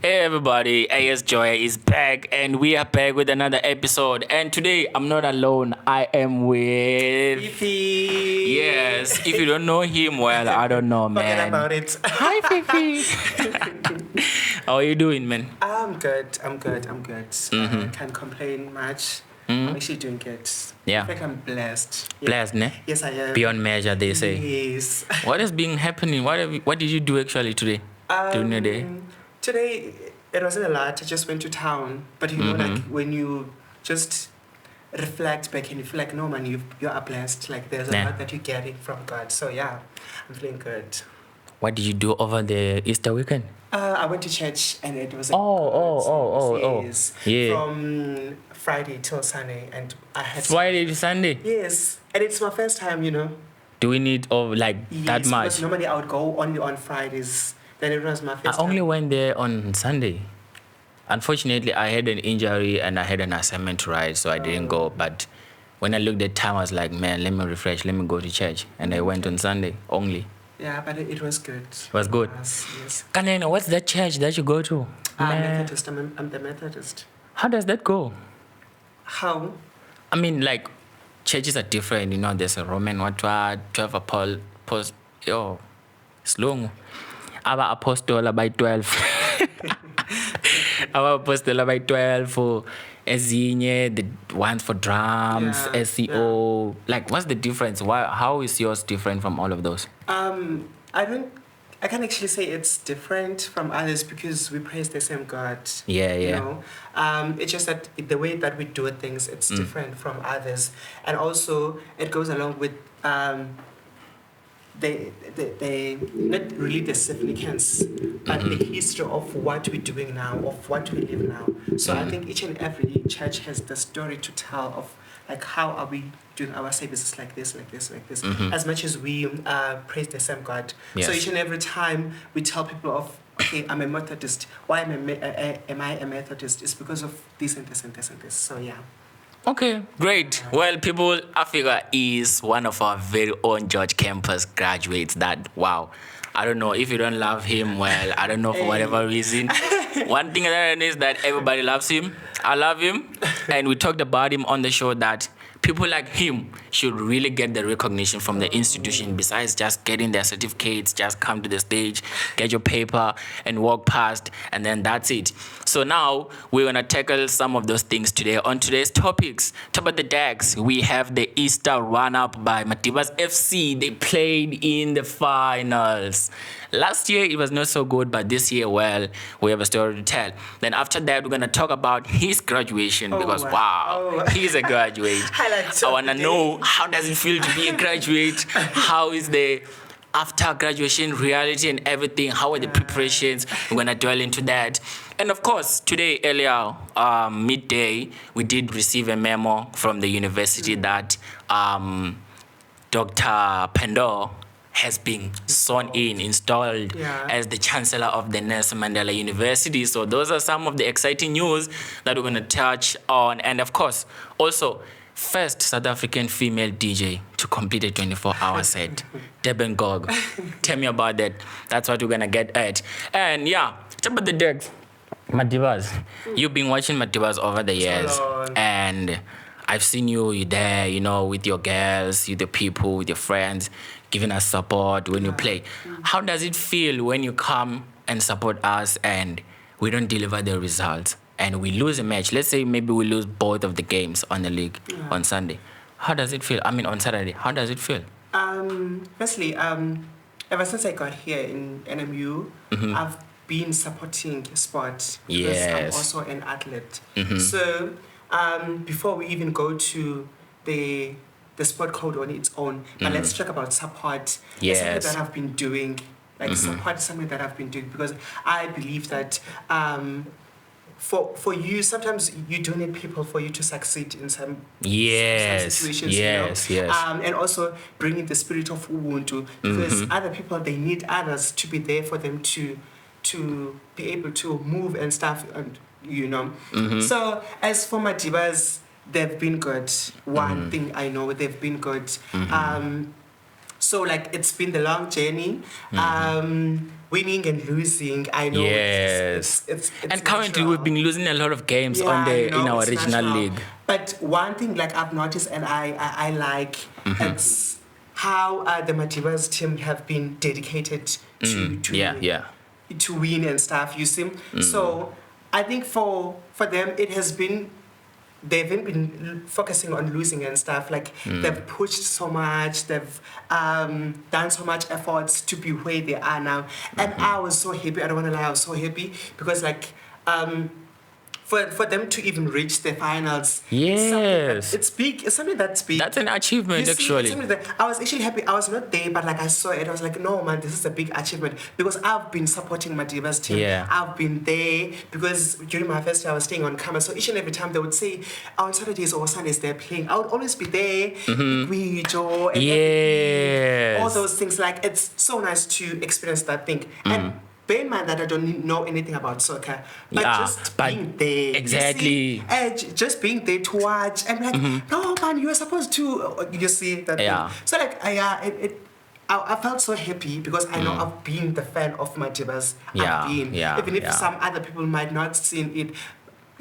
Hey everybody, AS Joyah is back and we are back with another episode. And today I'm not alone, I am with Fifi. Yes, if you don't know him, well, I don't know, man. Forget about it. Hi Fifi. How are you doing, man? I'm good. Can't complain much. I'm actually doing good. Yeah. I think I'm blessed. Yeah. Blessed, ne? Yes, I am. Beyond measure, they say. Yes. What has been happening? What did you do actually today? During the day? Today, it wasn't a lot. I just went to town. But you know, like when you just reflect back and you feel like, no man, you are blessed. Like there's a lot that you're getting from God. So yeah, I'm feeling good. What did you do over the Easter weekend? I went to church and it was Yes. Yeah. From Friday till Sunday, and I had Friday to Sunday? Yes, and it's my first time, you know. Do we need that much? Because normally I would go only on Fridays. Then it was my first time. I only went there on Sunday. Unfortunately, I had an injury and I had an assignment to write, so I didn't go. But when I looked at time, I was like, man, let me refresh, let me go to church. And I went on Sunday only. Yeah, but it was good. It was good? Yes. Kanena, what's that church that you go to? Methodist. I'm the Methodist. How does that go? How? I mean, like, churches are different, you know. There's a Roman 12 apostles, slow. Our apostle by 12. Our apostle by 12 for Ezinye, the ones for drums, SEO. Yeah. Like, what's the difference? How is yours different from all of those? I can't actually say it's different from others because we praise the same God. Yeah. You know? It's just that the way that we do things, it's different from others. And also, it goes along with they not really the significance, but the history of what we're doing now, of what we live now. So I think each and every church has the story to tell of like how are we doing our services like this. As much as we praise the same God. Yes. So each and every time we tell people of, okay, I'm a Methodist. Why am I a Methodist? It's because of this and this and this and this. So yeah. Okay, great. Well, people, Afika is one of our very own George campus graduates that, wow, I don't know, if you don't love him, well, I don't know for whatever reason. One thing that I know is that everybody loves him. I love him. And we talked about him on the show that people like him should really get the recognition from the institution besides just getting their certificates. Just come to the stage, get your paper and walk past, and then that's it. So now we're going to tackle some of those things today. On today's topics, top of the decks, we have the Easter run-up by MADIBAZ FC. They played in the finals. Last year it was not so good, but this year, well, we have a story to tell. Then after that, we're going to talk about his graduation because, wow, he's a graduate. I want to know, how does it feel to be a graduate? How is the after graduation reality and everything? How are the preparations? We're going to dwell into that. And of course, today, earlier, midday, we did receive a memo from the university that Dr. Pandor has been installed as the Chancellor of the Nelson Mandela University. So those are some of the exciting news that we're going to touch on. And of course, also, first South African female DJ to complete a 24-hour set, Deben Gogo. Tell me about that. That's what we're going to get at. And yeah, top of the decks, MADIBAZ. You've been watching MADIBAZ over the years. And I've seen you there, you know, with your girls, with your people, with your friends, giving us support when you play. How does it feel when you come and support us and we don't deliver the results and we lose a match? Let's say maybe we lose both of the games on the league on Sunday. How does it feel? I mean, on Saturday, how does it feel? Firstly, ever since I got here in NMU, I've been supporting sport because I'm also an athlete. So before we even go to the sport code on its own, but let's talk about support. It's something that I've been doing. Like support is something that I've been doing because I believe that for you, sometimes you do need people for you to succeed in some situations. And also bringing the spirit of Ubuntu because other people, they need others to be there for them to be able to move and stuff, and you know. So as for MADIBAZ, they've been good. One thing I know, they've been good. So like it's been the long journey. winning and losing. I know. Yes. It's and currently natural. we've been losing a lot of games Yeah, in our it's regional natural. league. But one thing like I've noticed and I like it's how the MADIBAZ team have been dedicated to win and stuff. You see, so I think for them it has been. They haven't been focusing on losing and stuff. Like they've pushed so much, they've done so much efforts to be where they are now. And I was so happy. I don't want to lie, I was so happy because like for them to even reach the finals. Yes. It's big. It's something that's big. That's an achievement, You see, actually. it's something that I was actually happy. I was not there, but like I saw it. I was like, no, man, this is a big achievement because I've been supporting my MADIBAZ team. Yeah. I've been there because during my first year, I was staying on camera. So each and every time they would say, on Saturdays or Sundays, they're playing. I would always be there. Guijo, and Yes. all those things. Like, it's so nice to experience that thing. And bear in mind that I don't know anything about soccer, but just being there. Exactly. You see, just being there to watch. I'm like, no, man, you're supposed to. You see that thing. So, like, I felt so happy because I know I've been the fan of MADIBAZ. I've been. Even if some other people might not seen it.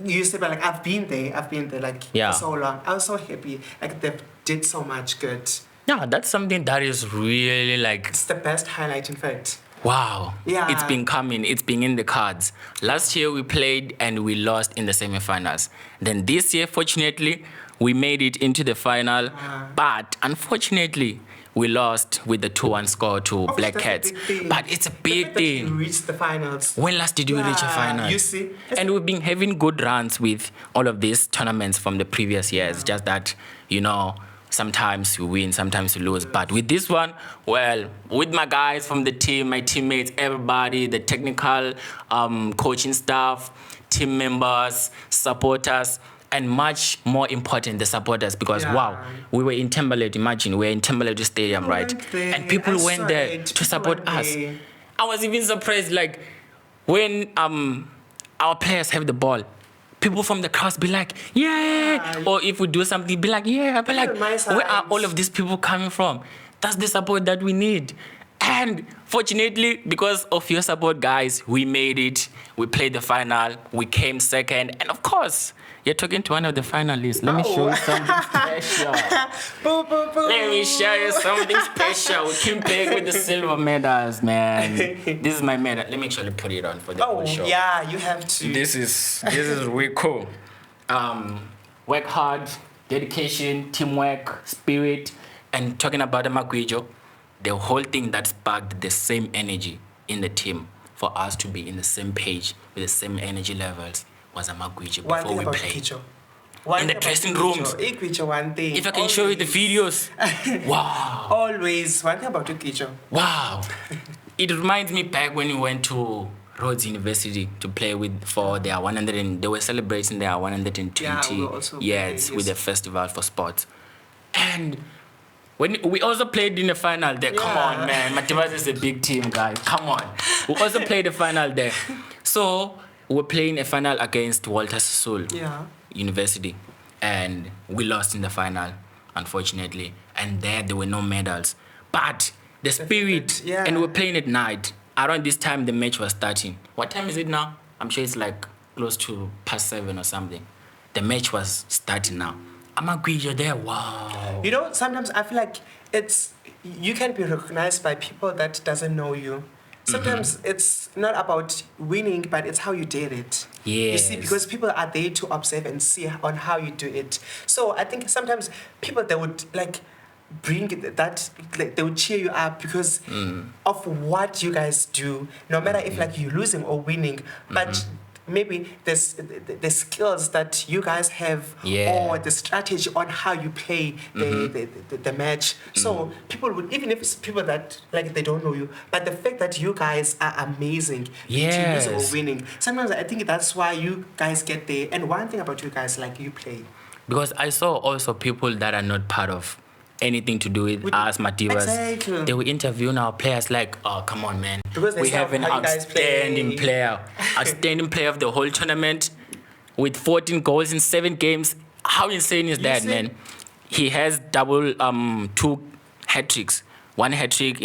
You say, but like, I've been there, like, for so long. I was so happy. Like, they did so much good. Yeah, that's something that is really like... It's the best highlight, in fact. Wow. Yeah. It's been coming. It's been in the cards. Last year we played and we lost in the semi-finals. Then this year, fortunately, we made it into the final. But unfortunately, we lost with the 2-1 score to Black Cats. But it's a big thing. You reached the finals. When last did we reach a final? You see? And we've been having good runs with all of these tournaments from the previous years. Just that, you know, sometimes you win, sometimes you lose. But with this one, well, with my guys from the team, my teammates, everybody, the technical coaching staff, team members, supporters, and much more important, the supporters, because wow, we were in Timberlake. Imagine, we were in Timberlake Stadium, right? And people went there to support us. I was even surprised, like, when our players have the ball, people from the crowds be like, yeah. Or if we do something, be like, yeah. But like, where are all of these people coming from? That's the support that we need. And fortunately, because of your support, guys, we made it. We played the final. We came second. And of course, you're talking to one of the finalists. Let me show you something special. Let me show you something special. We came back with the silver medals, man. This is my medal. Let me actually put it on for the whole show. Yeah, you have to. This is really cool. Work hard, dedication, teamwork, spirit, and talking about the Mnqanduli, the whole thing that sparked the same energy in the team for us to be in the same page with the same energy levels was a Mnqanduli before we played. In the dressing rooms. One thing. If I can show you the videos. Wow. Always. One thing about Guijo. Wow. It reminds me back when we went to Rhodes University to play for their 100 and they were celebrating their 120 years with the festival for sports. And when we also played in the final there. Come on, man. MADIBAZ is a big team, guys. Come on. We also played the final there. So we were playing a final against Walter Sisulu University. And we lost in the final, unfortunately. And there were no medals. But the spirit, and we were playing at night. Around this time, the match was starting. What time is it now? I'm sure it's like close to past 7 or something. The match was starting now. Mnqanduli there, wow. You know, sometimes I feel like you can be recognized by people that doesn't know you. Sometimes it's not about winning, but it's how you did it. Yes. You see, because people are there to observe and see on how you do it. So I think sometimes people, they would like bring that, like, they would cheer you up because of what you guys do, no matter if like you're losing or winning, but maybe there's the skills that you guys have or the strategy on how you play the match. So people would, even if it's people that like they don't know you, but the fact that you guys are amazing, losing or winning, sometimes I think that's why you guys get there. And one thing about you guys, like you play. Because I saw also people that are not part of anything to do with us, MADIBAZ. Exactly. They were interviewing our players like, oh, come on, man. Because we have an outstanding player of the whole tournament with 14 goals in 7 games. How insane is that, man? He has double 2 hat-tricks. 1 hat-trick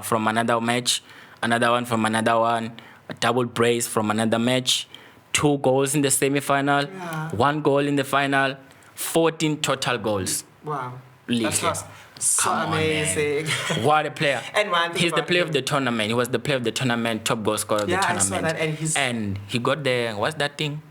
from another match another one from another one, a double brace from another match, 2 goals in the semi-final, 1 goal in the final, 14 total goals. Wow. That's awesome. So Come amazing. On, man. What a player. And one thing he's the player of the tournament. He was the player of the tournament, top goal scorer of the tournament. I saw that. And he got the, what's that thing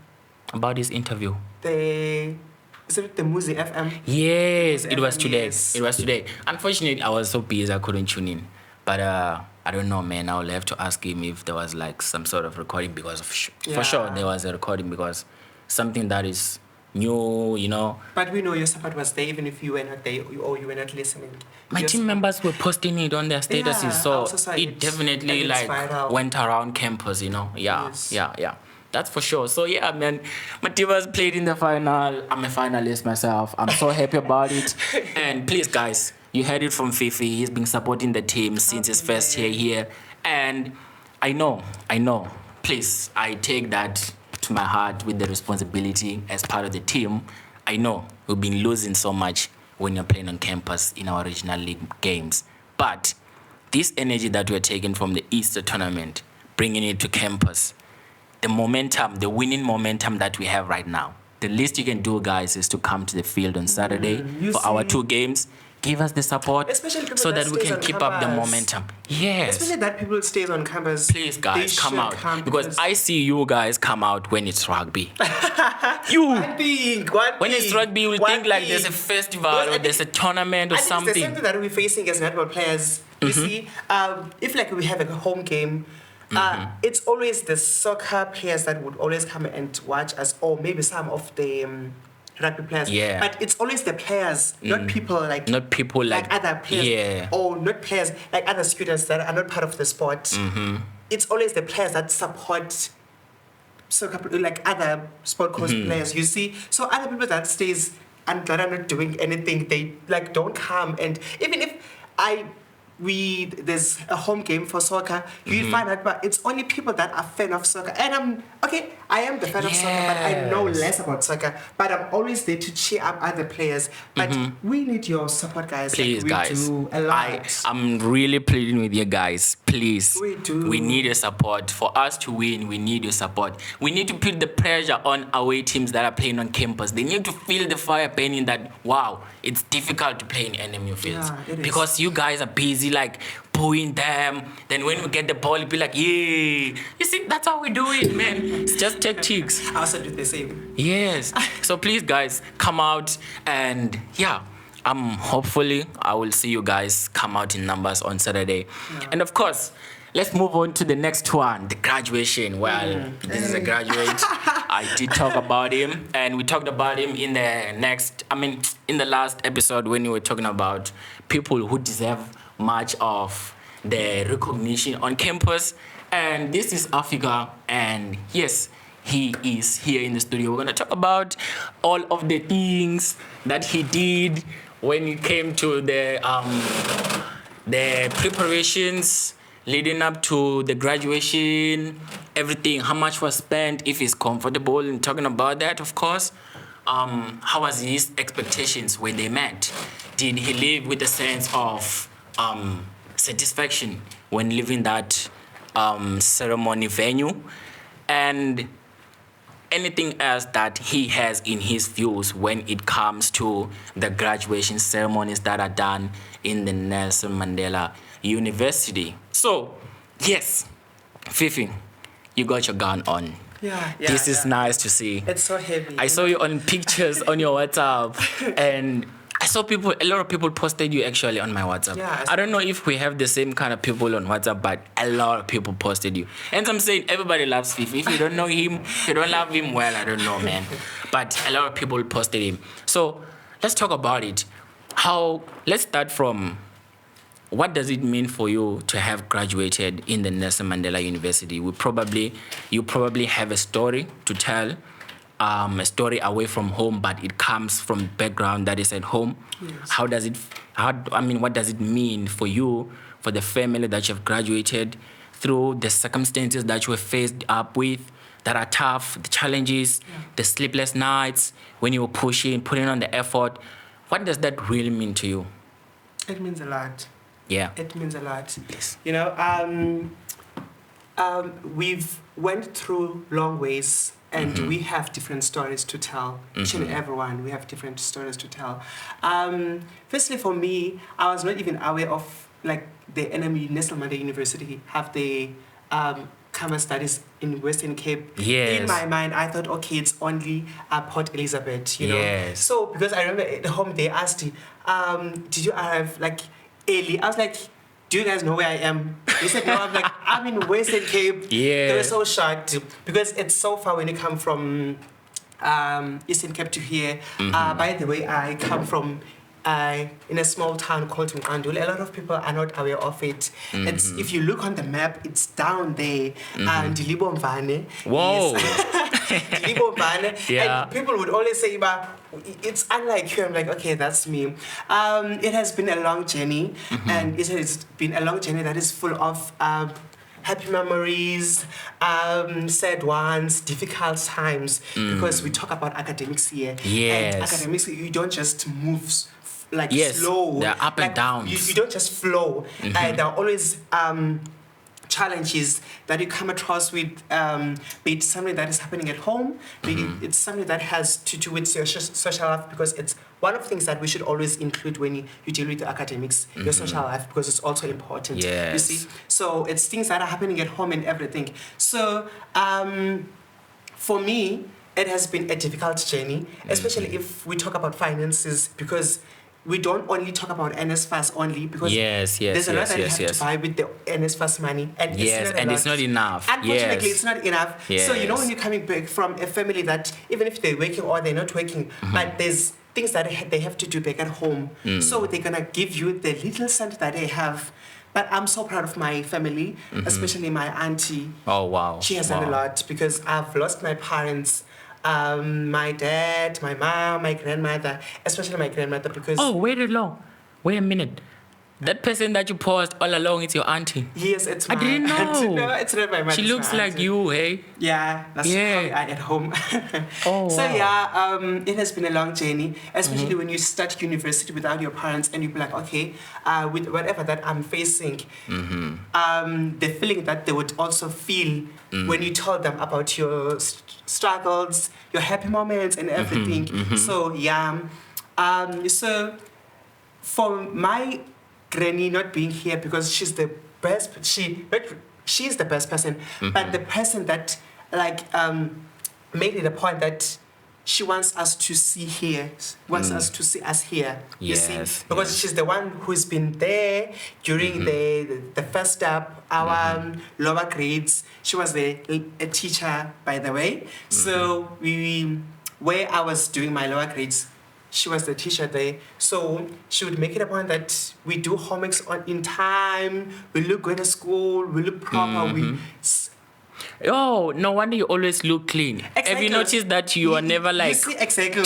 about his interview? Is it the Muzi FM? Yes, it was FM, today. yes. It was today. Unfortunately, I was so busy I couldn't tune in. But I don't know, man. I'll have to ask him if there was like some sort of recording because of for sure there was a recording because something that is new, you know. But we know your support was there even if you were not there or you were not listening. My team members were posting it on their statuses, so it definitely like went around campus, you know. Yeah. That's for sure. So yeah, man, MADIBAZ played in the final. I'm a finalist myself. I'm so happy about it. And please, guys, you heard it from Fifi. He's been supporting the team since his first year here. And I know. Please, I take that to my heart with the responsibility as part of the team. I know we've been losing so much when you're playing on campus in our regional league games. But this energy that we're taking from the Easter tournament, bringing it to campus, the momentum, the winning momentum that we have right now, the least you can do, guys, is to come to the field on Saturday for our 2 games. Give us the support so that we can keep up the momentum. Yes. Especially that people stays on campus. Please, guys, come out. Because I see you guys come out when it's rugby. When it's rugby, you will think like there's a festival or there's a tournament or something. It's the same thing that we're facing as netball players. You see, if like we have a home game, it's always the soccer players that would always come and watch us, or maybe some of the rugby players. Yeah. But it's always the players, not people like other players, or not players like other students that are not part of the sport. It's always the players that support soccer, like other sport players. You see, so other people that stays and that are not doing anything, they like don't come. And even if there's a home game for soccer, you find out, but it's only people that are fan of soccer. And I am the fan of soccer, but I know less about soccer. But I'm always there to cheer up other players. But we need your support, guys. Please, guys. Do a lot. I'm really pleading with you guys. Please. We do. We need your support. For us to win, we need your support. We need to put the pressure on away teams that are playing on campus. They need to feel the fire burning that, wow, it's difficult to play in NMU fields. Because you guys are busy like booing them. Then when we get the ball, it'll be like, yeah. You see, that's how we do it, man. It's just tactics. I also do the same. Yes. So please, guys, come out and hopefully I will see you guys come out in numbers on Saturday. And of course, let's move on to the next one, the graduation. Well, this is a graduate. I did talk about him, and we talked about him in the last episode when we were talking about people who deserve much of the recognition on campus. And this is Afika, and yes, he is here in the studio. We're going to talk about all of the things that he did when it came to the preparations leading up to the graduation, everything, how much was spent, if he's comfortable in talking about that, of course. How was his expectations when they met? Did he live with a sense of satisfaction when leaving that ceremony venue? And anything else that he has in his views when it comes to the graduation ceremonies that are done in the Nelson Mandela University. So, yes, Fifi, you got your gun on. This is nice to see. It's so heavy. I saw you on pictures on your WhatsApp, and I saw a lot of people posted you actually on my WhatsApp. I don't know if we have the same kind of people on WhatsApp, but a lot of people posted you. And I'm saying everybody loves Fifi. If you don't know him, if you don't love him, well, I don't know, man. But a lot of people posted him. So let's talk about it. Let's start from, what does it mean for you to have graduated in the Nelson Mandela University? You probably have a story to tell. A story away from home, but it comes from background that is at home. Yes. What does it mean for you, for the family that you've graduated through, the circumstances that you were faced up with that are tough, the challenges, the sleepless nights, when you were putting on the effort? What does that really mean to you? It means a lot. Yeah. It means a lot. Yes. You know, we've went through long ways, and we have different stories to tell. Each and everyone, we have different stories to tell. Firstly, for me, I was not even aware of like the NMU, Nelson Mandela University, have the Campus Studies in Western Cape. Yes. In my mind, I thought, okay, it's only Port Elizabeth, you know. Yes. So because I remember at home they asked, did you arrive like early? I was like, do you guys know where I am? They said, no. I'm like, I'm in Western Cape. Yeah. They were so shocked because it's so far when you come from Eastern Cape to here. By the way, I come from in a small town called Mnqanduli. A lot of people are not aware of it. It's, if you look on the map, it's down there. Dilibomvane. Whoa. Dilibomvane. Yeah. And people would always say, but it's unlike you. I'm like, okay, that's me. It has been a long journey, and it has been a long journey that is full of happy memories, sad ones, difficult times, because we talk about academics here. Yes. And academics, you don't just move like Yes, slow. they're up and like, downs. You don't just flow. There are always challenges that you come across with, be it something that is happening at home, be it's something that has to do with your social life, because it's one of the things that we should always include when you deal with the academics, your social life, because it's also important. Yes. You see? So it's things that are happening at home and everything. So for me, it has been a difficult journey, especially if we talk about finances, because we don't only talk about NSFAS only, because there's a lot that you have to buy with the NSFAS money, and it's not enough. Unfortunately, it's not enough. Yes. So you know, when you're coming back from a family that even if they're working or they're not working, but there's things that they have to do back at home. So they're gonna give you the little cent that they have. But I'm so proud of my family, especially my auntie. Oh wow! She has done a lot, because I've lost my parents. My dad, my mom, my grandmother, especially my grandmother, because... Oh, wait a minute. That person that you paused all along, it's your auntie. Yes, it's my I didn't know. auntie. No, it's not my mother. She looks like you, hey? Yeah, that's how we are at home. Oh, so wow. yeah, it has been a long journey, especially when you start university without your parents and you be like, okay, with whatever that I'm facing, the feeling that they would also feel when you told them about your struggles, your happy moments and everything. So yeah, so for my granny not being here, because she's the best, she's the best person, but the person that like made it a point that she wants us to see here, wants us to see us here. Yes, you see, because she's the one who's been there during the first step, our lower grades. She was a teacher, by the way. So where I was doing my lower grades, she was the teacher there. So she would make it a point that we do homeworks in time, we look good at school, we look proper, Oh, no wonder you always look clean. Exactly. Have you noticed that you are never like... You see, exactly.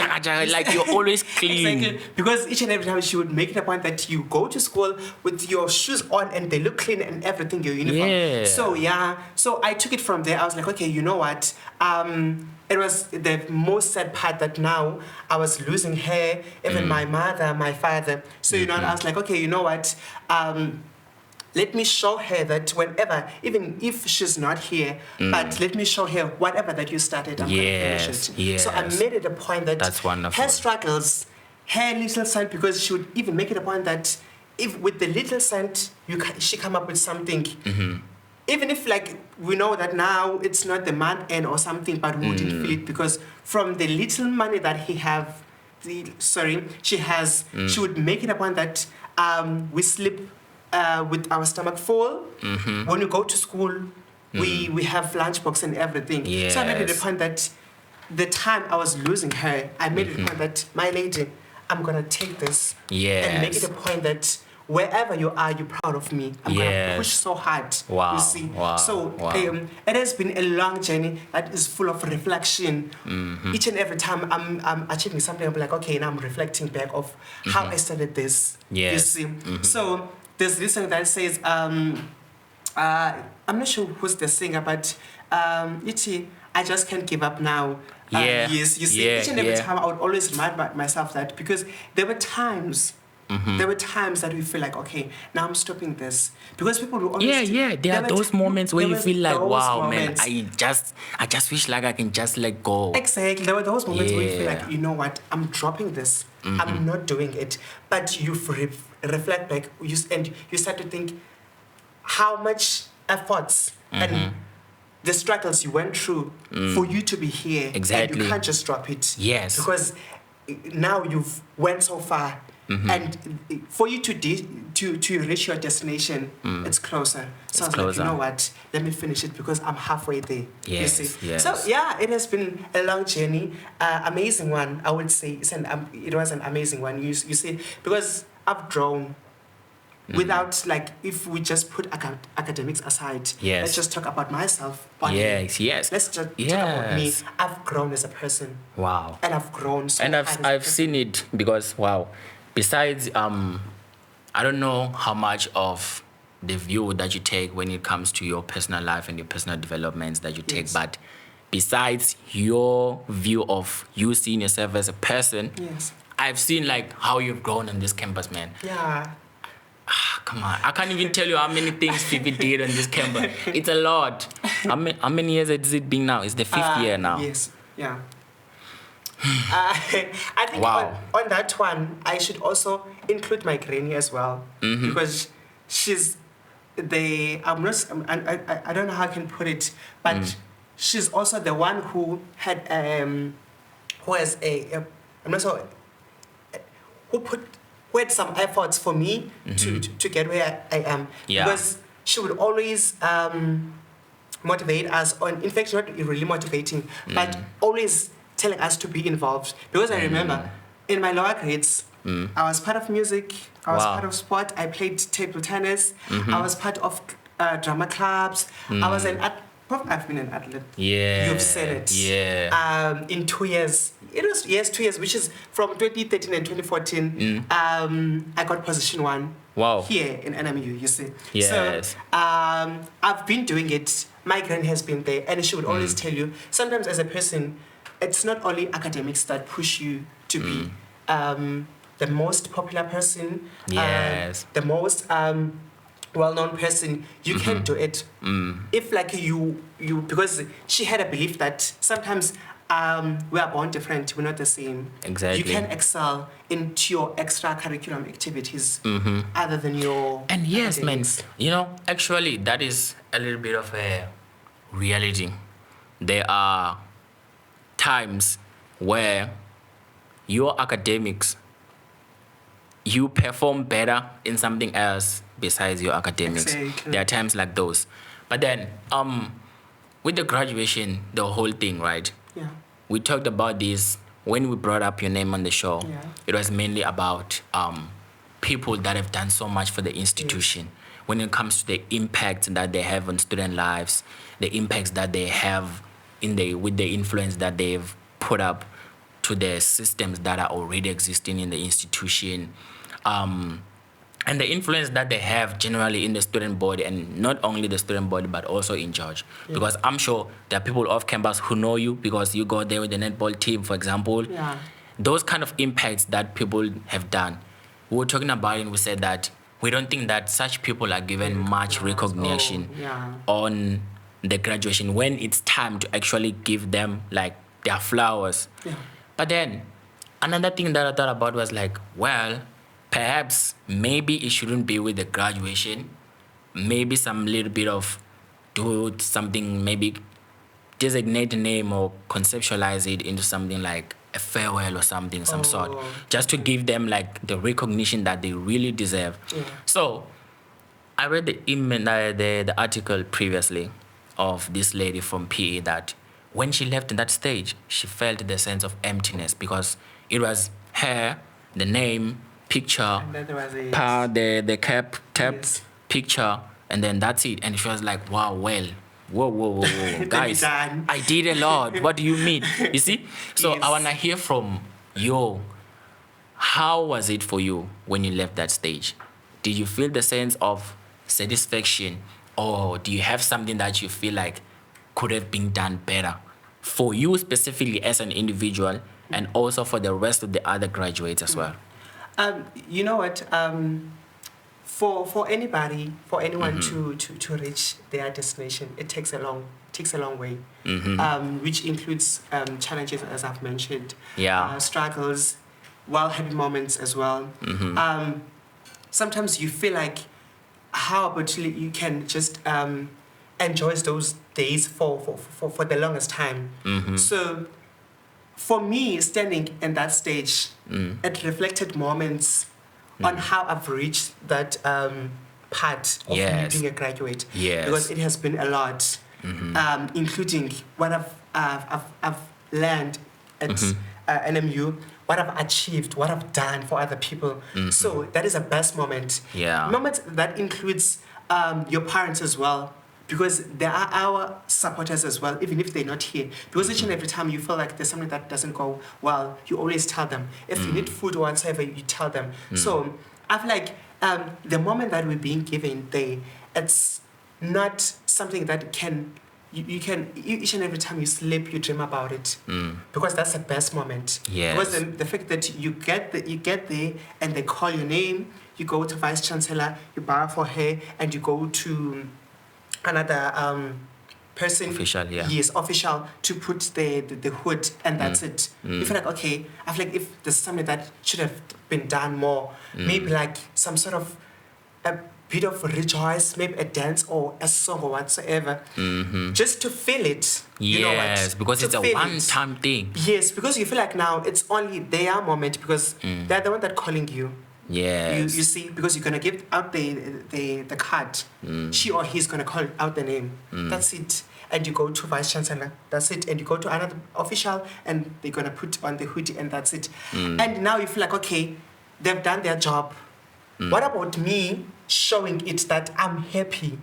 Like you're always clean. Exactly. Because each and every time she would make it a point that you go to school with your shoes on and they look clean and everything, your uniform. Yeah. So yeah, so I took it from there. I was like, okay, you know what? It was the most sad part that now I was losing her, even my mother, my father. So, you know, I was like, okay, you know what? Let me show her that whenever, even if she's not here, but let me show her whatever that you started, I'm going to finish it. Yes. So I made it a point that that's wonderful. Her struggles, her little son, because she would even make it a point that if with the little cent, she come up with something. Even if like we know that now it's not the month end or something, but we wouldn't feel it, because from the little money that she has, she would make it a point that we sleep with our stomach full. When we go to school, we have lunchbox and everything. Yes. So I made it a point that the time I was losing her, I made it a point that, my lady, I'm going to take this and make it a point that wherever you are, you're proud of me. I'm going to push so hard. Wow. You see? Wow. So wow. It has been a long journey that is full of reflection. Each and every time I'm achieving something, I'm like, okay, now I'm reflecting back of how I started this. Yes. You see? So there's this song that says, I'm not sure who's the singer, but I just can't give up now. Yes, you see, each and every time I would always remind myself that, because there were times There were times that we feel like, okay, now I'm stopping this. Because people will always... There are those moments where you feel like, wow, moments. man, I just wish like I can just let go. Exactly. There were those moments where you feel like, you know what, I'm dropping this. I'm not doing it. But you reflect back and you start to think how much efforts and the struggles you went through for you to be here. Exactly. And you can't just drop it. Yes. Because now you've went so far. And for you to reach your destination, it's closer. So I was like, you know what? Let me finish it because I'm halfway there. Yes, you see? yes. So yeah, it has been a long journey, amazing one. I would say it was an amazing one. You see, because I've grown. Without if we just put academics aside, let's just talk about myself. Yes. Let's just talk about me. I've grown as a person. Wow. And I've grown so and I've seen it because wow. Besides, I don't know how much of the view that you take when it comes to your personal life and your personal developments that you take, but besides your view of you seeing yourself as a person, I've seen how you've grown on this campus, man. Yeah. Come on, I can't even tell you how many things people did on this campus. It's a lot. How many years has it been now? It's the 5th year now. Yes, yeah. I think on that one, I should also include my granny as well because she's I don't know how I can put it, but she's also the one who had who had some efforts for me to get where I am. Because she would always motivate us in fact, not really motivating, but always telling us to be involved. Because I remember in my lower grades, I was part of music, I was part of sport, I played table tennis, I was part of drama clubs, I was I've been an athlete. Yeah. You've said it. Yeah. In 2 years. It was 2 years, which is from 2013 and 2014. I got position 1. Wow. Here in NMU, you see. Yes. So I've been doing it. My granny has been there, and she would always tell you, sometimes as a person, it's not only academics that push you to be the most popular person, the most well-known person. You can do it. If you because she had a belief that sometimes we are born different, we're not the same. Exactly. You can excel into your extracurricular activities other than your and yes, academics. man, actually that is a little bit of a reality. There are times where your academics, you perform better in something else besides your academics. Exactly. There are times like those. But then, with the graduation, the whole thing, right? Yeah. We talked about this when we brought up your name on the show. Yeah. It was mainly about people that have done so much for the institution. When it comes to the impact that they have on student lives, the impacts that they have with the influence that they've put up to the systems that are already existing in the institution, and the influence that they have generally in the student body, and not only the student body but also in George. Because I'm sure there are people off campus who know you because you go there with the netball team, for example. Those kind of impacts that people have done. We were talking about it and we said that we don't think that such people are given much recognition on the graduation when it's time to actually give them their flowers. But then another thing that I thought about was well, perhaps maybe it shouldn't be with the graduation. Maybe some little bit of do something, maybe designate a name or conceptualize it into something like a farewell or something, some sort, just to give them the recognition that they really deserve. So I read the article previously of this lady from PE that when she left that stage, she felt the sense of emptiness because it was her, the name, picture, And then there was the cap, picture, and then that's it. And she was like, wow, well, whoa, guys, I did a lot. What do you mean? You see? So I want to hear from you. How was it for you when you left that stage? Did you feel the sense of satisfaction, or do you have something that you feel like could have been done better for you specifically as an individual and also for the rest of the other graduates as well? You know what? For anybody, for anyone to reach their destination, it takes a long way, which includes challenges, as I've mentioned, struggles, while happy moments as well. Sometimes you feel like, how about you can just enjoy those days for the longest time. So for me, standing in that stage, it reflected moments on how I've reached that part of me being a graduate. Because it has been a lot, including what I've learned at NMU, what I've achieved, what I've done for other people. So that is a best moment. Moment that includes your parents as well, because they are our supporters as well, even if they're not here. Because each and every time you feel like there's something that doesn't go well, you always tell them. If you need food or whatsoever, you tell them. So I feel like the moment that we're being given, it's not something that you can each and every time you sleep, you dream about it, because that's the best moment. Because the fact that you get there and they call your name, you go to Vice Chancellor, you bow for her, and you go to another person, official, official, to put the hood, and that's it. You feel like, okay, I feel like if there's something that should have been done more, maybe like some sort of a bit of rejoice, maybe a dance or a song or whatsoever, just to feel it. You know what? Because it's a one-time thing. Yes, because you feel like now it's only their moment, because they're the one that calling you. You see, because you're gonna give out the card. She or he's gonna call out the name. That's it. And you go to Vice Chancellor. That's it. And you go to another official, and they're gonna put on the hoodie, and that's it. And now you feel like, okay, they've done their job. What about me showing it that I'm happy?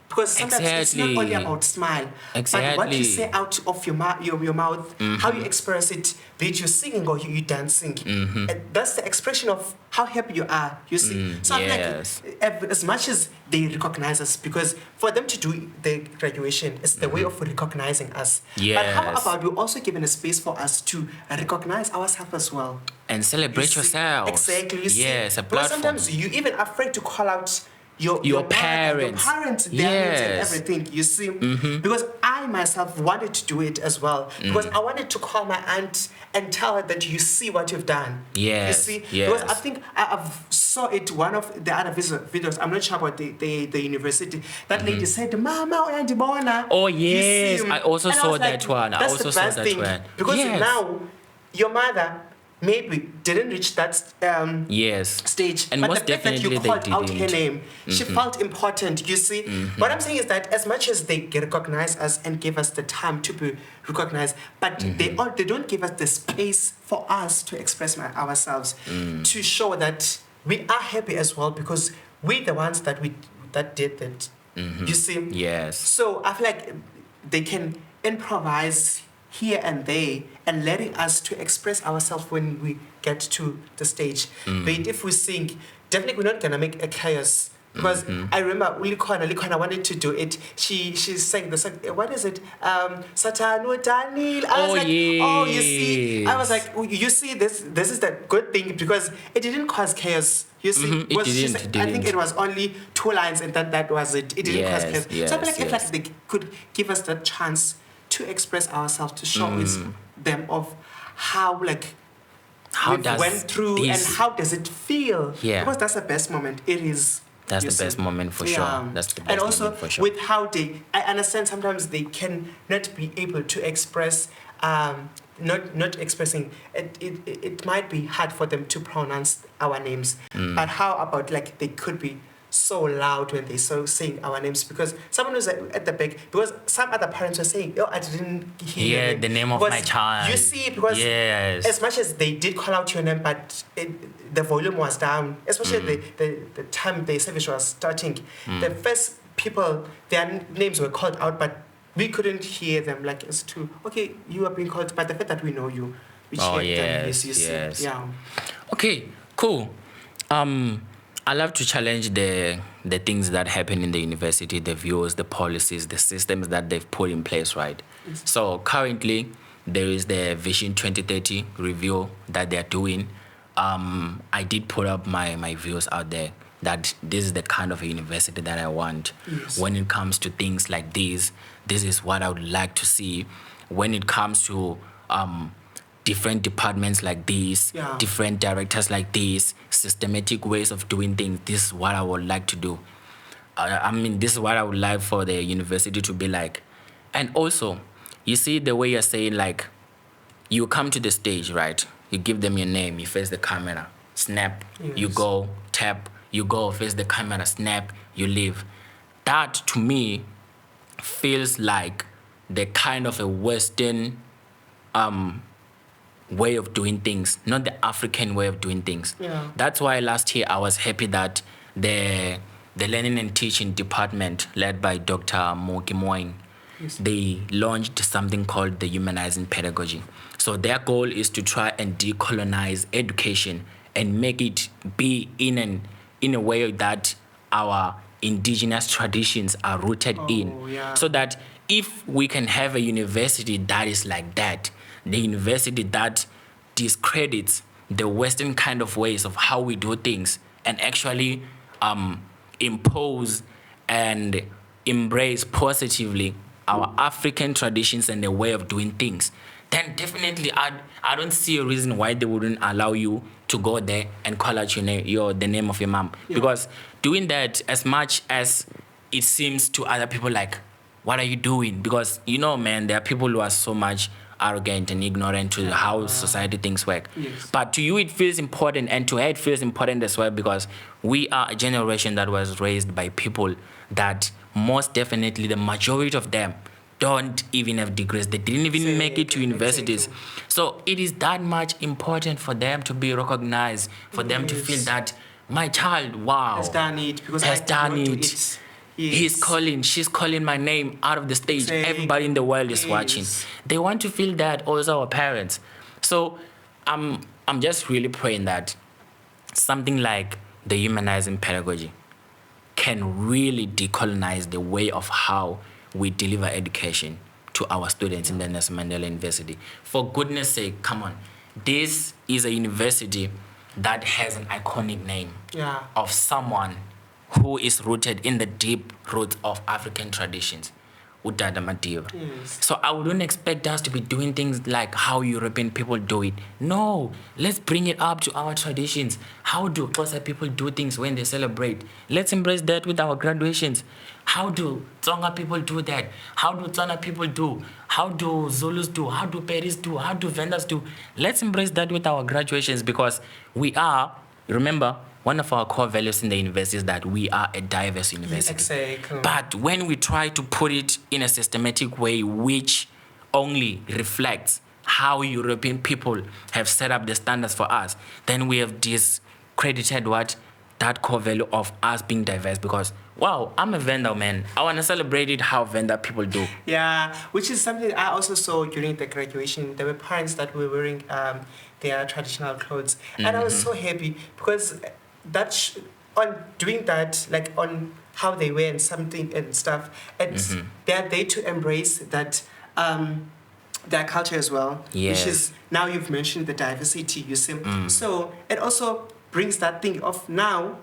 Because sometimes it's not only about smile, but what you say out of your mouth, how you express it, be it you singing or you dancing. That's the expression of how happy you are, you see. So I feel like as much as they recognize us, because for them to do the graduation, it's the way of recognizing us. But how about we also given a space for us to recognize ourselves as well? And celebrate yourselves. Exactly. You see? A platform. Because sometimes you even afraid to call out your parents, their names and everything, you see. Because I myself wanted to do it as well, because I wanted to call my aunt and tell her that you see what you've done. You see, because I think I've saw it one of the other videos. I'm not sure about the university. That lady said, "Mama, uyandibona." Oh yes, I also saw that one. I also saw that one. Because now your mother maybe didn't reach that stage, and but most the fact that you definitely called they out didn't. her name, she felt important, you see. What I'm saying is that as much as they recognize us and give us the time to be recognized, but they don't give us the space for us to express ourselves, to show that we are happy as well, because we're the ones that did that, you see. So I feel like they can improvise here and there, and letting us to express ourselves when we get to the stage. But if we sing, definitely we're not gonna make a chaos. Because I remember Likwana wanted to do it. She sang the song. What is it? Satanu Daniel. I was oh, you see. I was like, you see, this is the good thing, because it didn't cause chaos. You see, I think it was only 2 lines, and that was it. It didn't cause chaos. So I feel like if they could give us that chance to express ourselves, to show them of how we went through and how does it feel. Because that's the best moment. It is. That's the best moment for sure. That's the best and also moment for sure. with how I understand sometimes they can not be able to express, not expressing. It might be hard for them to pronounce our names. But how about they could be so loud when they saying our names, because someone was at the back, because some other parents were saying, "Oh, I didn't hear the name of my child." You see, because as much as they did call out your name, but the volume was down, especially the time the service was starting. The first people, their names were called out, but we couldn't hear them. It's to okay, you are being called, but the fact that we know you, we them. Yes. Okay, cool. I love to challenge the things that happen in the university, the views, the policies, the systems that they've put in place, right? So currently, there is the Vision 2030 review that they're doing. I did put up my views out there that this is the kind of a university that I want. Yes. When it comes to things like this is what I would like to see. When it comes to different departments like this, different directors like this, systematic ways of doing things, this is what I would like to do. I mean, this is what I would like for the university to be like. And also, you see the way you're saying, like, you come to the stage, right? You give them your name, you face the camera, snap, you go, tap, you go, face the camera, snap, you leave. That, to me, feels like the kind of a Western way of doing things, not the African way of doing things. Yeah. That's why last year I was happy that the Learning and Teaching Department, led by Dr. Mnqanduli, they launched something called the Humanizing Pedagogy. So their goal is to try and decolonize education and make it be in a way that our indigenous traditions are rooted in. Yeah. So that if we can have a university that is like that, the university that discredits the Western kind of ways of how we do things and actually impose and embrace positively our African traditions and the way of doing things, then definitely I don't see a reason why they wouldn't allow you to go there and call out the name of your mom. Yeah. Because doing that, as much as it seems to other people like, what are you doing? Because, man, there are people who are so much arrogant and ignorant to how society things work. Yes. But to you, it feels important, and to her, it feels important as well, because we are a generation that was raised by people that most definitely the majority of them don't even have degrees. They didn't even make it to universities. Exactly. So it is that much important for them to be recognized, for them to feel that my child, has done it, because has done it. He's calling, she's calling my name out of the stage. Everybody in the world is watching. They want to feel that, also our parents. So I'm just really praying that something like the humanizing pedagogy can really decolonize the way of how we deliver education to our students in the Nelson Mandela University. For goodness sake, come on. This is a university that has an iconic name of someone who is rooted in the deep roots of African traditions. Udada Madiba. Yes. So I wouldn't expect us to be doing things like how European people do it. No, let's bring it up to our traditions. How do Xhosa people do things when they celebrate? Let's embrace that with our graduations. How do Tsonga people do that? How do Tswana people do? How do Zulus do? How do Peris do? How do Vendas do? Let's embrace that with our graduations, because we are, remember, one of our core values in the university is that we are a diverse university. Exactly. But when we try to put it in a systematic way which only reflects how European people have set up the standards for us, then we have discredited that core value of us being diverse. Because, wow, I'm a Venda, man. I want to celebrate it how Venda people do. Yeah, which is something I also saw during the graduation. There were parents that were wearing their traditional clothes. And I was so happy, because on doing that, like on how they wear and something and stuff, it's they're there to embrace that their culture as well. Yes. Which is, now you've mentioned the diversity, you see. So it also brings that thing of now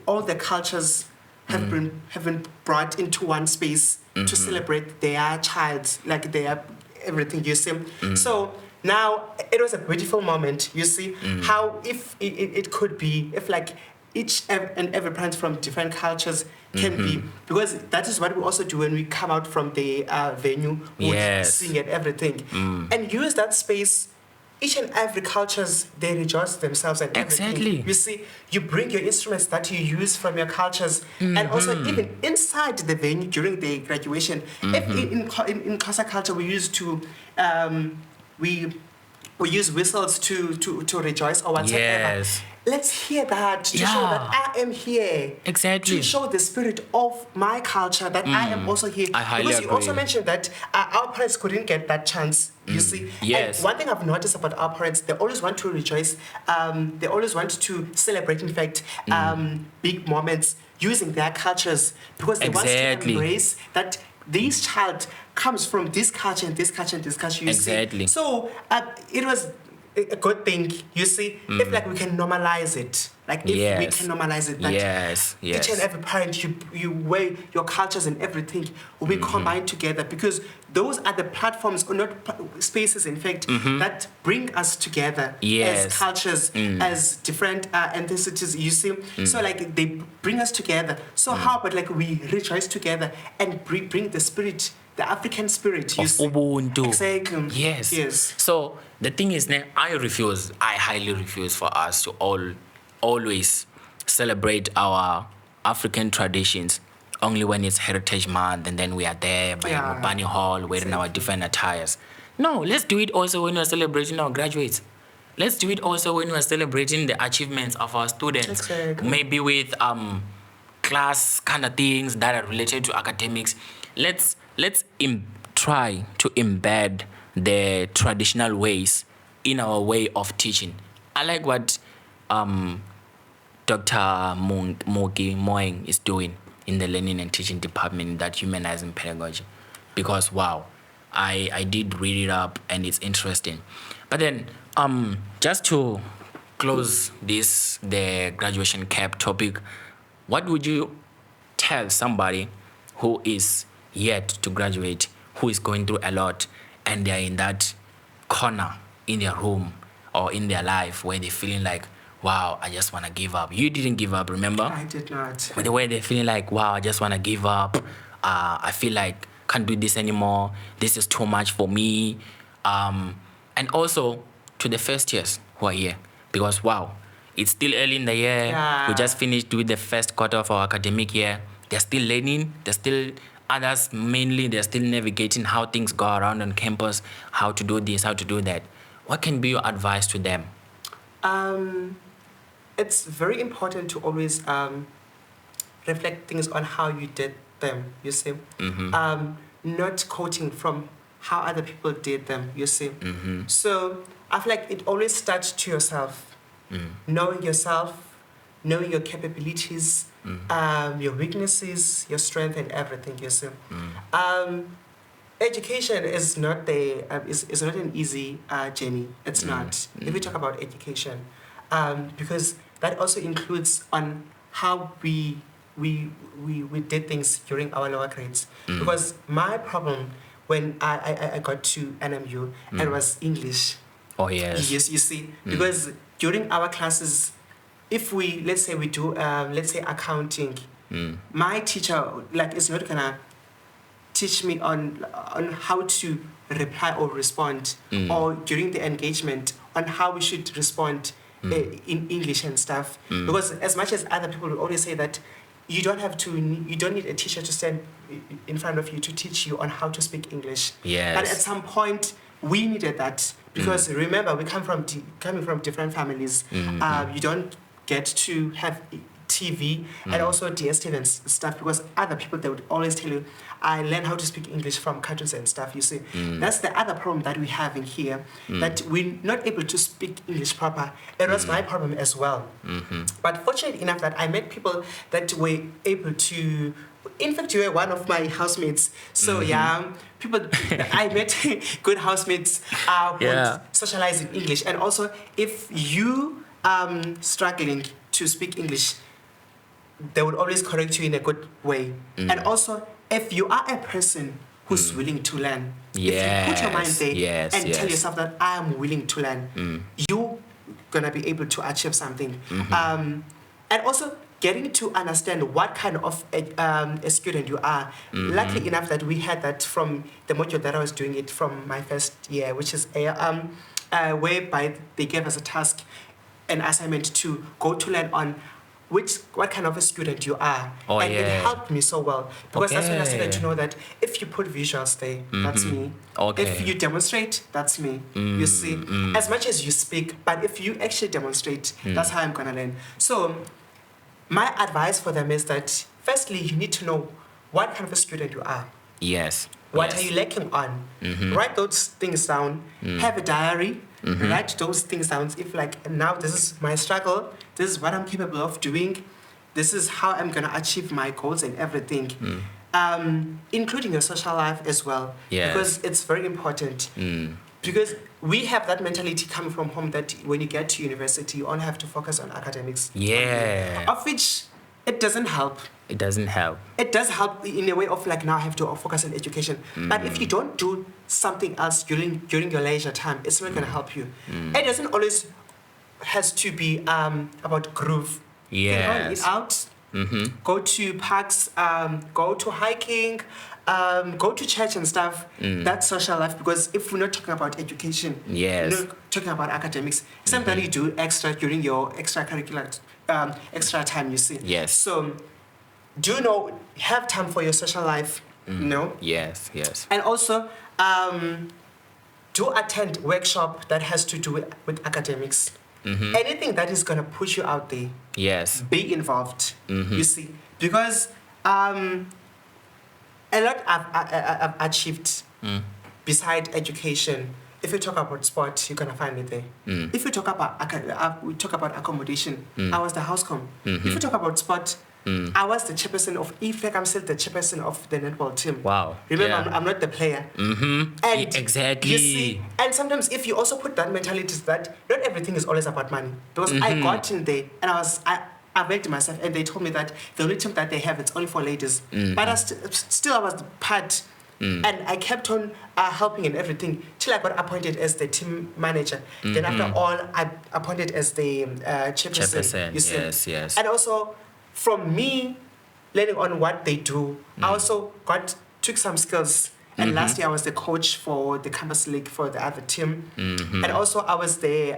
all the cultures have been brought into one space to celebrate their child, like their everything, you see. So now, it was a beautiful moment, you see, how if it could be, if like each and every parent from different cultures can be, because that is what we also do when we come out from the venue, we sing and everything, and use that space. Each and every cultures, they rejoice themselves and everything. Exactly. You see, you bring your instruments that you use from your cultures, and also even inside the venue during the graduation. If in Xhosa culture we used to we use whistles to rejoice or whatever. Yes. Let's hear that to show that I am here. Exactly. To show the spirit of my culture, that I am also here. I highly because you agree. also mentioned that our parents couldn't get that chance, you see. Yes. And one thing I've noticed about our parents, they always want to rejoice. They always want to celebrate, in fact, big moments using their cultures, because they want to embrace that this child comes from this culture and this culture and this culture. You see? Exactly. So it was a good thing, you see, if like we can normalize it, like if we can normalize it, that each and every parent, you weigh your cultures and everything will be combined together, because those are the platforms, or not spaces, in fact, that bring us together as cultures, as different ethnicities, you see. So like they bring us together. So how about like we rejoice together and bring the spirit, the African spirit, you see. Ubuntu. Exactly. Yes. So the thing is, I highly refuse for us to always celebrate our African traditions only when it's Heritage Month, and then we are there by Bunny Hall wearing our different attires. No, let's do it also when we're celebrating our graduates. Let's do it also when we're celebrating the achievements of our students. Exactly. Maybe with class kind of things that are related to academics. Let's try to embed the traditional ways in our way of teaching. I like what Dr. Moeng is doing in the learning and teaching department, that humanizing pedagogy, because wow, I did read it up and it's interesting. But then just to close the graduation cap topic, what would you tell somebody who is yet to graduate, who is going through a lot, and they're in that corner in their room or in their life where they're feeling like, wow, I just want to give up? You didn't give up, remember? I did not. But the way they're feeling like, wow, I just want to give up. I feel like can't do this anymore. This is too much for me. And also to the first years who are here, because wow, it's still early in the year. Yeah. We just finished with the first quarter of our academic year. They're still learning. Others mainly, they're still navigating how things go around on campus, how to do this, how to do that. What can be your advice to them? It's very important to always reflect things on how you did them, you see. Not quoting from how other people did them, you see. So I feel like it always starts to yourself. Knowing yourself, knowing your capabilities, your weaknesses, your strength, and everything, you see. Education is not is not an easy journey. It's not. If we talk about education, because that also includes on how we did things during our lower grades. Because my problem when I got to NMU, it was English. Oh yes. Yes, you see, because during our classes, if let's say we do accounting, my teacher is not gonna teach me on how to reply or respond, or during the engagement on how we should respond in English and stuff. Because as much as other people will always say that you don't need a teacher to stand in front of you to teach you on how to speak English. Yes. But at some point we needed that, because remember, we coming from different families. You don't get to have TV and also DSTV and stuff, because other people, they would always tell you, I learned how to speak English from cartoons and stuff, you see. That's the other problem that we have in here, that we're not able to speak English proper. It was my problem as well. But fortunately enough that I met people that were able to, in fact, you were one of my housemates. So I met good housemates who would socialize in English. And also, if you struggling to speak English, they would always correct you in a good way. And also, if you are a person who's willing to learn, if you put your mind there and tell yourself that I am willing to learn, you're gonna be able to achieve something. And also getting to understand what kind of a student you are. Luckily enough that we had that from the module that I was doing it from my first year, which is whereby they gave us a task, an assignment to go to learn on what kind of a student you are. It helped me so well, because that's when I started to know that if you put visuals there, that's me. If you demonstrate, that's me. You see, as much as you speak, but if you actually demonstrate, that's how I'm gonna learn. So my advice for them is that firstly, you need to know what kind of a student you are. Yes. What are you lacking on? Write those things down. Have a diary. Write those things down. If now this is my struggle, this is what I'm capable of doing, this is how I'm gonna achieve my goals and everything. Including your social life as well. Because it's very important. Because we have that mentality coming from home that when you get to university, you only have to focus on academics. Yeah. Of which it doesn't help. It doesn't help. It does help in a way of like now I have to focus on education. But if you don't do something else during your leisure time, it's not going to help you. It doesn't always has to be about groove. Yes. You can eat out, go to parks, go to hiking, go to church and stuff. That's social life, because if we're not talking about education, yes, we're not talking about academics, something you do extra during your extracurricular extra time, you see. Yes. So have time for your social life, Yes, yes. and also do attend workshop that has to do with academics. Anything that is going to push you out there, yes, be involved. You see, because a lot I've achieved beside education. If you talk about sport, you're gonna find it there. If you talk about accommodation, I was the housecom. If you talk about sport, I was the chairperson of IFEC. I'm still the chairperson of the netball team. Wow. Remember, I'm not the player. And exactly. You see, and sometimes if you also put that mentality that not everything is always about money. Because I got in there and I begged myself, and they told me that the only team that they have, it's only for ladies. But I still was part. And I kept on helping in everything till I got appointed as the team manager. Then after all, I appointed as the chairperson. You see? Yes. And also, from me learning on what they do, I also took some skills. And last year I was the coach for the campus league for the other team. And also I was the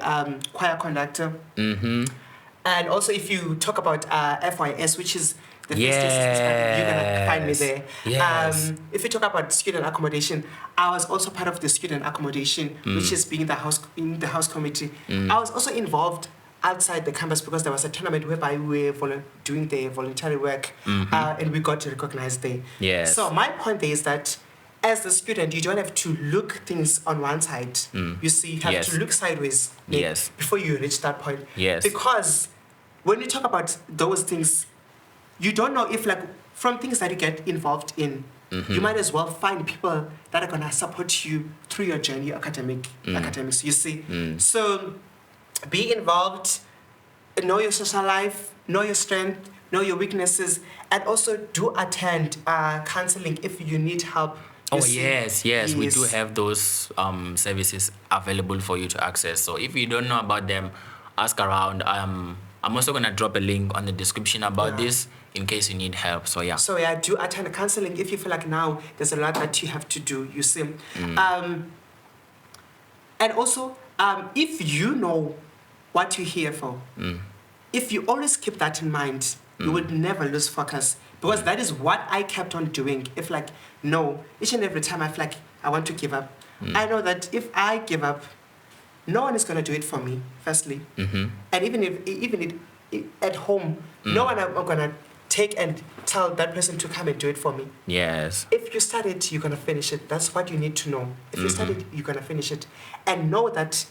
choir conductor. And also if you talk about FYS, which is the fixtures, you're going to find me there. Yes. If you talk about student accommodation, I was also part of the student accommodation, which is being in the house committee. I was also involved outside the campus because there was a tournament whereby we were doing the voluntary work and we got recognized there. Yes. So my point there is that as a student, you don't have to look things on one side. You see, you have to look sideways before you reach that point. Yes. Because when you talk about those things, you don't know if, like, from things that you get involved in, you might as well find people that are going to support you through your journey, academics, you see. So be involved, know your social life, know your strength, know your weaknesses, and also do attend counseling if you need help. Yes, we do have those services available for you to access. So if you don't know about them, ask around. I'm also going to drop a link on the description about this in case you need help. So do attend counseling if you feel like now there's a lot that you have to do, you see. And also, if you know what you're here for, if you always keep that in mind, you would never lose focus. Because that is what I kept on doing. If each and every time I feel like I want to give up, I know that if I give up, no one is going to do it for me, firstly. And even at home, no one I'm going to take and tell that person to come and do it for me. Yes. If you start it, you're going to finish it. That's what you need to know. If you start it, you're going to finish it. And know that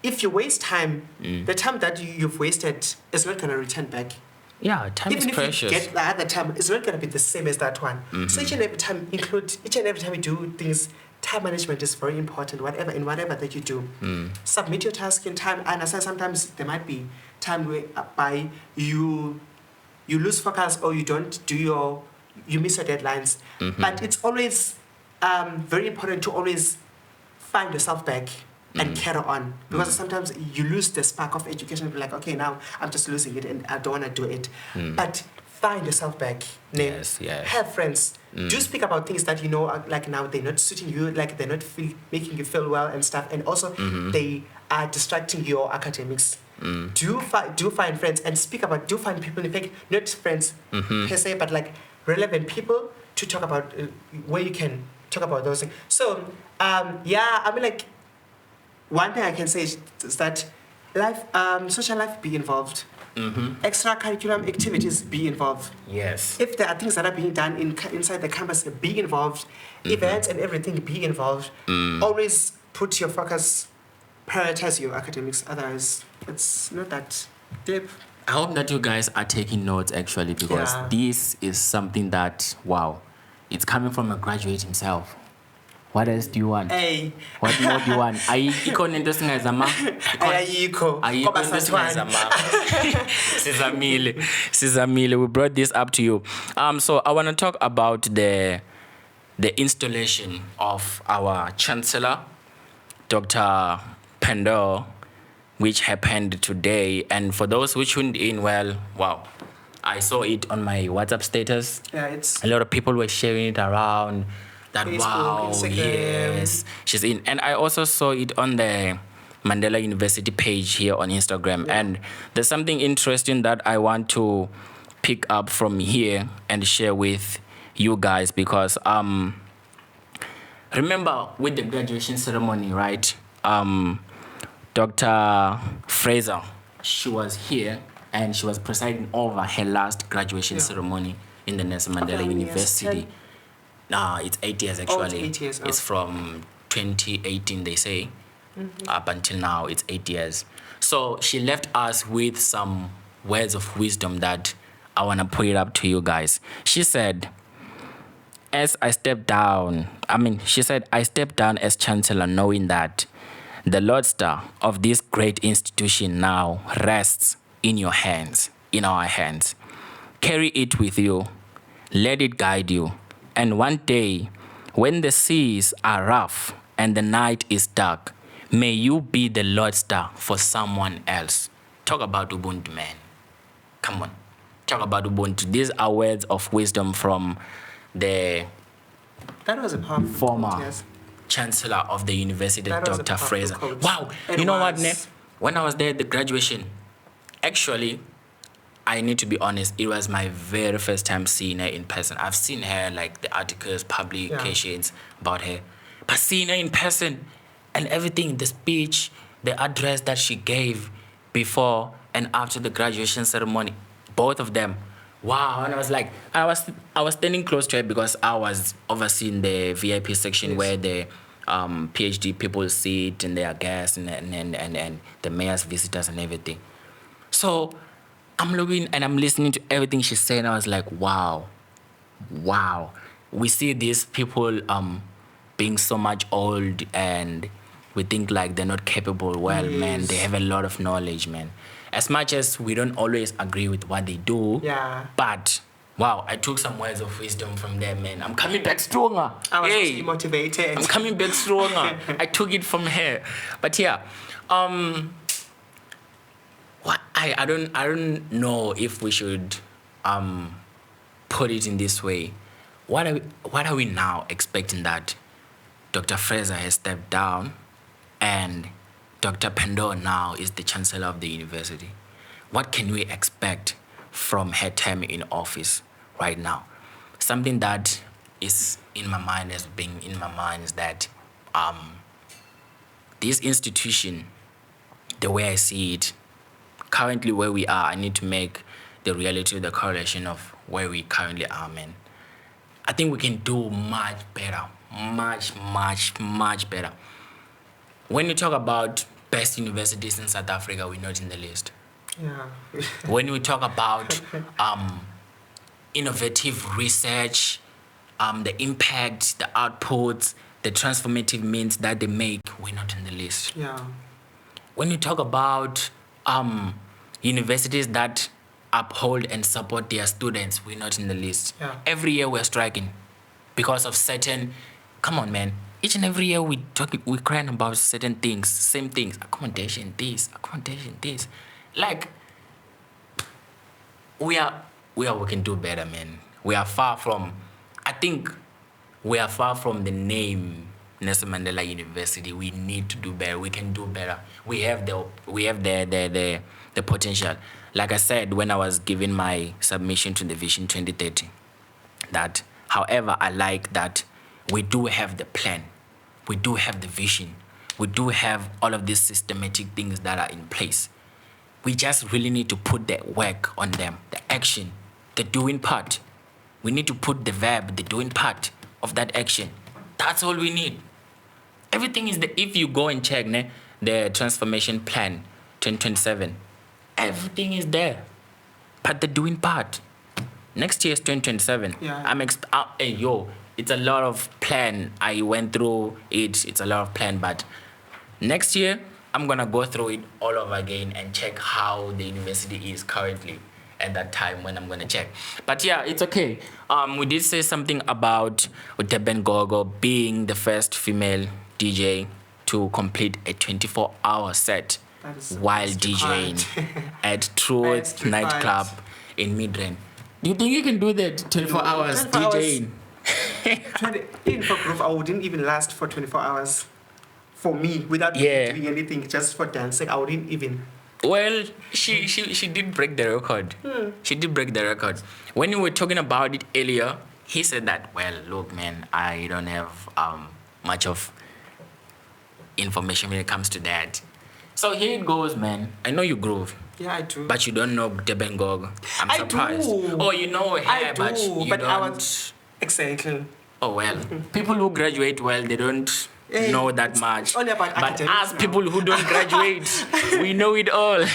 if you waste time, the time that you've wasted is not going to return back. Yeah, time is precious. Even if you get the other time, it's not going to be the same as that one. So each and every time you do things, time management is very important, whatever that you do. Submit your task in time. And as I said, sometimes there might be time where you lose focus or you miss your deadlines. But it's always very important to always find yourself back and carry on. Because sometimes you lose the spark of education. Be like, okay, now I'm just losing it and I don't want to do it. But find yourself back. Yes. Have friends. Do speak about things that you know, like now they're not suiting you, like they're not making you feel well and stuff. And also they are distracting your academics. Do find friends and do find people, in fact, not friends per se, but like relevant people to talk about where you can talk about those things. So, one thing I can say is that social life, be involved. Extracurricular activities, be involved. Yes. If there are things that are being done inside the campus, be involved. Events and everything, be involved. Always put your focus, prioritize your academics. Otherwise, it's not that deep. I hope that you guys are taking notes, actually, because this is something that, wow, it's coming from a graduate himself. What else do you want? Hey. What more do you want? Ayikho into singayizama. Ayikho. Ayikho into singayizama. Sizamile. We brought this up to you. So I want to talk about the installation of our Chancellor, Dr. Pandor, which happened today. And for those who tuned in, well, wow, I saw it on my WhatsApp status. Yeah, it's a lot of people were sharing it around. That Facebook, wow, Instagram. yes, she's in. And I also saw it on the Mandela University page here on Instagram. Yeah. And there's something interesting that I want to pick up from here and share with you guys, because remember with the graduation ceremony, right? Dr. Fraser, she was here and she was presiding over her last graduation ceremony in the Nelson Mandela University. It's 8 years actually. It's 8 years. It's from 2018, they say. Up until now, it's 8 years. So she left us with some words of wisdom that I want to put it up to you guys. She said, I stepped down as Chancellor knowing that the lodestar of this great institution now rests in your hands, in our hands. Carry it with you. Let it guide you. And one day, when the seas are rough and the night is dark, may you be the lodestar for someone else. Talk about Ubuntu, man. Come on. Talk about Ubuntu. These are words of wisdom from the former Chancellor of the University, Dr. Fraser. Quote. Wow. You know what, Ne? When I was there at the graduation, actually, I need to be honest, it was my very first time seeing her in person. I've seen her, like the articles, publications about her. But seeing her in person and everything, the speech, the address that she gave before and after the graduation ceremony, both of them, wow. And I was like, I was standing close to her because I was overseeing the VIP section where the PhD people sit and their guests and the mayor's visitors and everything. So I'm looking and I'm listening to everything she said, and I was like, wow. We see these people being so much old and we think like they're not capable. Well, man, they have a lot of knowledge, man. As much as we don't always agree with what they do, but wow, I took some words of wisdom from them, man. I'm coming back stronger. I was really motivated. I'm coming back stronger. I took it from her. But yeah, I don't know if we should put it in this way. What are we now expecting that Dr. Fraser has stepped down and Dr. Pandor now is the Chancellor of the university? What can we expect from her term in office right now? Something that is in my mind, has been in my mind, is that this institution, the way I see it, currently where we are, I need to make the reality, the correlation of where we currently are, man. I think we can do much better, much better. When you talk about best universities in South Africa, we're not in the list. Yeah. When we talk about innovative research, the impact, the outputs, the transformative means that they make, we're not in the list. Yeah. When you talk about universities that uphold and support their students, we're not in the list. Yeah. Every year we're striking because of certain, come on, man. Each and every year we're crying about certain things, same things, accommodation, this. Like, we can do better, man. We are far from the name Nelson Mandela University. We need to do better. We can do better. We have the potential. Like I said, when I was giving my submission to the Vision 2030, that, however, I like that we do have the plan. We do have the vision. We do have all of these systematic things that are in place. We just really need to put the work on them, the action, the doing part. We need to put the verb, the doing part of that action. That's all we need. Everything is if you go and check the transformation plan 2027, everything is there. But the doing part. Next year is 2027. Yeah. it's a lot of plan. I went through it. It's a lot of plan, but next year I'm gonna go through it all over again and check how the university is currently at that time when I'm gonna check. But yeah, it's okay. We did say something about Gogo being the first female DJ to complete a 24-hour set while DJing at Truth nightclub in Midrand. Do you think you can do that 24 hours 24 DJing? Even for group, I wouldn't even last for 24 hours. For me, without doing anything, just for dancing, I wouldn't even. Well, she did break the record. She did break the record. When you were talking about it earlier, he said that, well, look, man, I don't have much of information when it comes to that. So here it goes, man. I know you groove. Yeah, I do. But you don't know Gogo. I'm surprised. I do. Oh, you know her, I do, but you but don't. I want exactly. Oh, well. People who graduate, well, they don't know that much. Only about but academics us now. people who don't graduate, we know it all.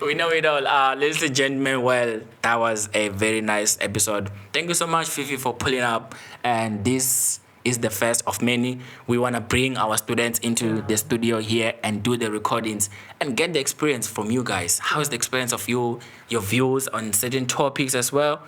We know it all. Ladies and gentlemen, well, that was a very nice episode. Thank you so much, Fifi, for pulling up. And this is the first of many. We want to bring our students into the studio here and do the recordings and get the experience from you guys. How is the experience of you, your views on certain topics as well?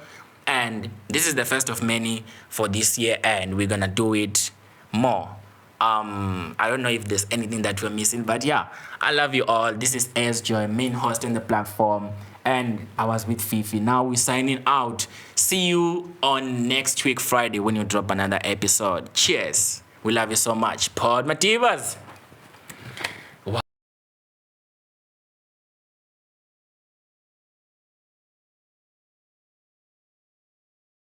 And this is the first of many for this year, and we're going to do it more. I don't know if there's anything that we're missing, but yeah, I love you all. This is AS Joyah, main host on the platform, and I was with Fifi. Now we're signing out. See you on next week Friday when you drop another episode. Cheers. We love you so much. Pod MADIBAZ.